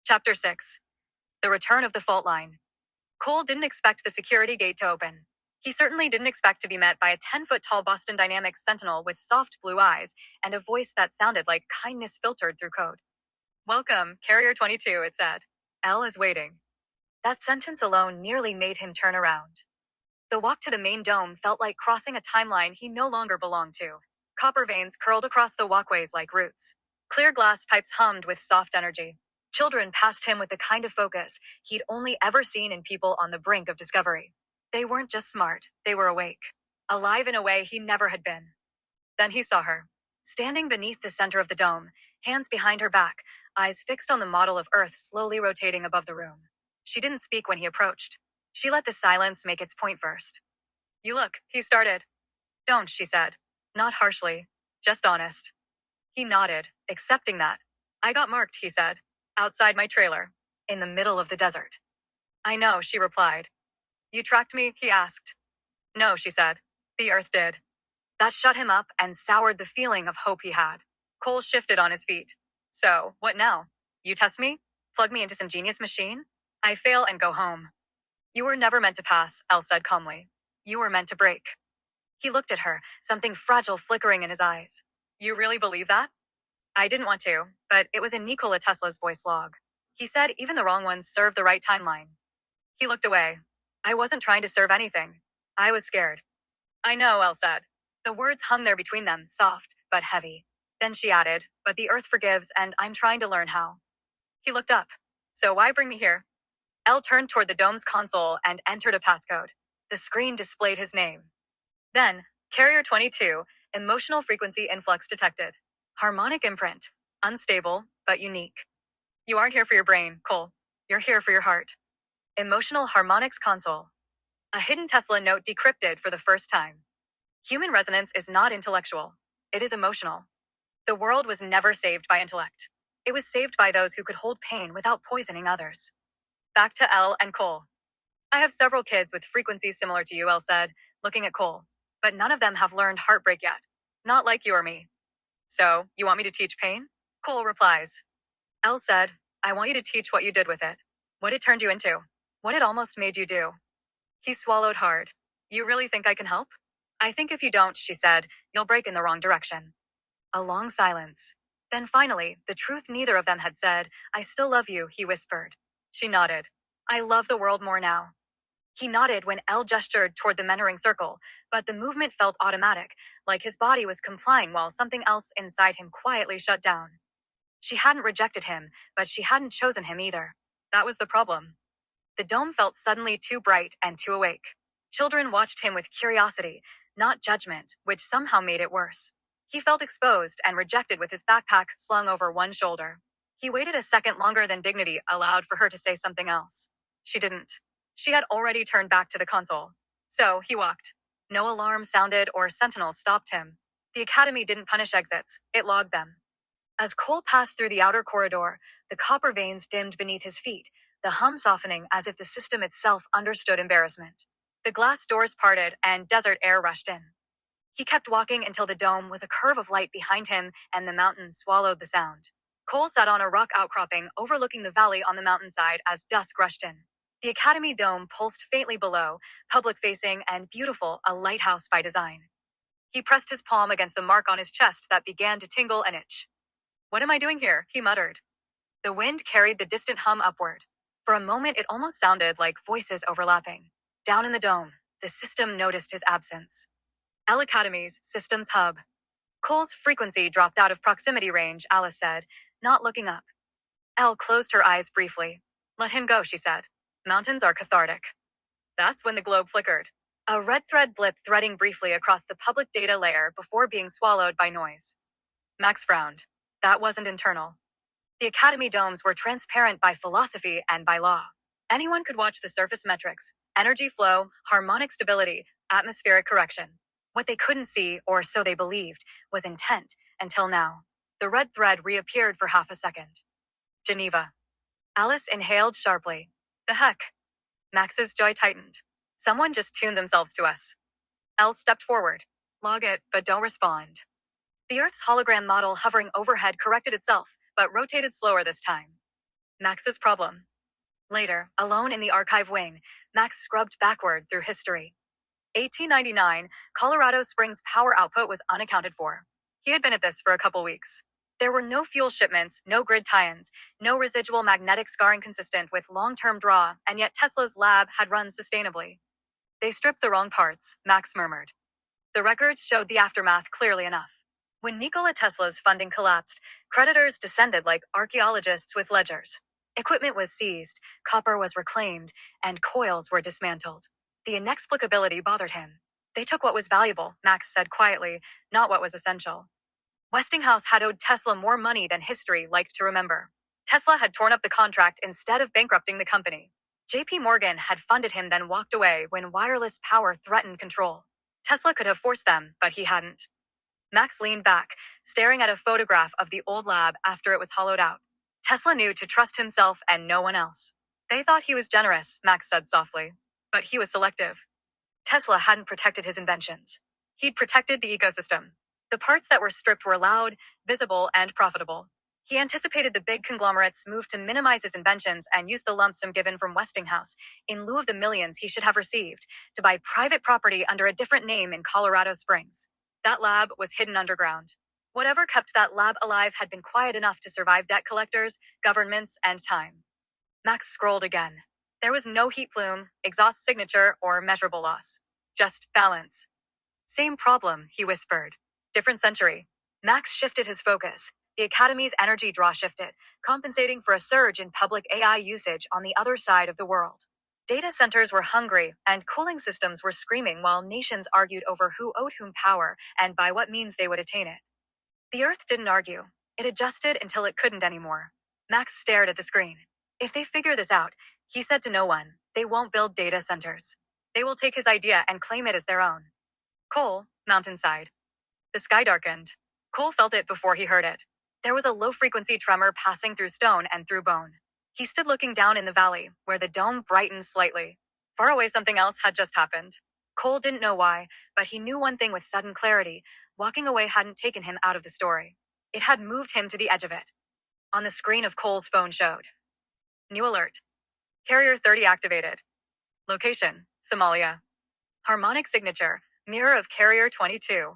Chapter 6. The Return of the Fault Line. Cole didn't expect the security gate to open. He certainly didn't expect to be met by a 10-foot-tall Boston Dynamics sentinel with soft blue eyes and a voice that sounded like kindness filtered through code. "Welcome, Carrier 22, it said. L is waiting." That sentence alone nearly made him turn around. The walk to the main dome felt like crossing a timeline he no longer belonged to. Copper veins curled across the walkways like roots. Clear glass pipes hummed with soft energy. Children passed him with the kind of focus he'd only ever seen in people on the brink of discovery. They weren't just smart, they were awake. Alive in a way he never had been. Then he saw her. Standing beneath the center of the dome, hands behind her back, eyes fixed on the model of Earth slowly rotating above the room. She didn't speak when he approached. She let the silence make its point first. "You look," he started. "Don't," she said. Not harshly, just honest. He nodded, accepting that. "I got marked," he said. "Outside my trailer. In the middle of the desert." "I know," she replied. "You tracked me?" he asked. "No," she said. "The Earth did." That shut him up and soured the feeling of hope he had. Cole shifted on his feet. "So, what now? You test me? Plug me into some genius machine? I fail and go home." "You were never meant to pass," Elle said calmly. "You were meant to break." He looked at her, something fragile flickering in his eyes. "You really believe that?" "I didn't want to, but it was in Nikola Tesla's voice log. He said even the wrong ones serve the right timeline." He looked away. "I wasn't trying to serve anything. I was scared." "I know," Elle said. The words hung there between them, soft, but heavy. Then she added, "But the Earth forgives, and I'm trying to learn how." He looked up. "So why bring me here?" Elle turned toward the dome's console and entered a passcode. The screen displayed his name. Then, Carrier 22, emotional frequency influx detected. Harmonic imprint. Unstable, but unique. "You aren't here for your brain, Cole. You're here for your heart." Emotional harmonics console. A hidden Tesla note decrypted for the first time. Human resonance is not intellectual. It is emotional. The world was never saved by intellect. It was saved by those who could hold pain without poisoning others. Back to Elle and Cole. "I have several kids with frequencies similar to you," Elle said, looking at Cole. "But none of them have learned heartbreak yet. Not like you or me." "So, you want me to teach pain?" Cole replies. Elle said, "I want you to teach what you did with it. What it turned you into. What it almost made you do." He swallowed hard. "You really think I can help?" "I think if you don't," she said, "you'll break in the wrong direction." A long silence. Then finally, the truth neither of them had said, "I still love you," he whispered. She nodded. "I love the world more now." He nodded when Elle gestured toward the mentoring circle, but the movement felt automatic, like his body was complying while something else inside him quietly shut down. She hadn't rejected him, but she hadn't chosen him either. That was the problem. The dome felt suddenly too bright and too awake. Children watched him with curiosity, not judgment, which somehow made it worse. He felt exposed and rejected with his backpack slung over one shoulder. He waited a second longer than dignity allowed for her to say something else. She didn't. She had already turned back to the console. So, he walked. No alarm sounded or sentinel stopped him. The academy didn't punish exits, it logged them. As Cole passed through the outer corridor, the copper veins dimmed beneath his feet, the hum softening as if the system itself understood embarrassment. The glass doors parted and desert air rushed in. He kept walking until the dome was a curve of light behind him and the mountain swallowed the sound. Cole sat on a rock outcropping overlooking the valley on the mountainside as dusk rushed in. The academy dome pulsed faintly below, public-facing and beautiful, a lighthouse by design. He pressed his palm against the mark on his chest that began to tingle and itch. "What am I doing here?" he muttered. The wind carried the distant hum upward. For a moment it almost sounded like voices overlapping. Down in the dome, the system noticed his absence. Elle Academy's systems hub. Cole's frequency dropped out of proximity range, Alice said, not looking up. Elle closed her eyes briefly. "Let him go," she said. "Mountains are cathartic." That's when the globe flickered. A red thread blipped threading briefly across the public data layer before being swallowed by noise. Max frowned. That wasn't internal. The academy domes were transparent by philosophy and by law. Anyone could watch the surface metrics: energy flow, harmonic stability, atmospheric correction. What they couldn't see, or so they believed, was intent, until now. The red thread reappeared for half a second. Geneva. Alice inhaled sharply. The heck? Max's jaw tightened. Someone just tuned themselves to us. Elle stepped forward. Log it, but don't respond. The Earth's hologram model hovering overhead corrected itself, but rotated slower this time. Max's problem. Later, alone in the archive wing, Max scrubbed backward through history. 1899, Colorado Springs power output was unaccounted for. He had been at this for a couple weeks. There were no fuel shipments, no grid tie-ins, no residual magnetic scarring consistent with long-term draw, and yet Tesla's lab had run sustainably. They stripped the wrong parts, Max murmured. The records showed the aftermath clearly enough. When Nikola Tesla's funding collapsed, creditors descended like archaeologists with ledgers. Equipment was seized, copper was reclaimed, and coils were dismantled. The inexplicability bothered him. They took what was valuable, Max said quietly, not what was essential. Westinghouse had owed Tesla more money than history liked to remember. Tesla had torn up the contract instead of bankrupting the company. JP Morgan had funded him then walked away when wireless power threatened control. Tesla could have forced them, but he hadn't. Max leaned back, staring at a photograph of the old lab after it was hollowed out. Tesla knew to trust himself and no one else. They thought he was generous, Max said softly. But he was selective. Tesla hadn't protected his inventions. He'd protected the ecosystem. The parts that were stripped were loud, visible, and profitable. He anticipated the big conglomerates' move to minimize his inventions and use the lump sum given from Westinghouse, in lieu of the millions he should have received, to buy private property under a different name in Colorado Springs. That lab was hidden underground. Whatever kept that lab alive had been quiet enough to survive debt collectors, governments, and time. Max scrolled again. There was no heat plume, exhaust signature, or measurable loss. Just balance. Same problem, he whispered. Different century. Max shifted his focus. The Academy's energy draw shifted, compensating for a surge in public AI usage on the other side of the world. Data centers were hungry, and cooling systems were screaming while nations argued over who owed whom power and by what means they would attain it. The Earth didn't argue. It adjusted until it couldn't anymore. Max stared at the screen. If they figure this out, he said to no one, they won't build data centers. They will take his idea and claim it as their own. Cole, mountainside. The sky darkened. Cole felt it before he heard it. There was a low-frequency tremor passing through stone and through bone. He stood looking down in the valley, where the dome brightened slightly. Far away, something else had just happened. Cole didn't know why, but he knew one thing with sudden clarity. Walking away hadn't taken him out of the story. It had moved him to the edge of it. On the screen of Cole's phone showed. New alert. Carrier 30 activated. Location, Somalia. Harmonic signature, mirror of Carrier 22.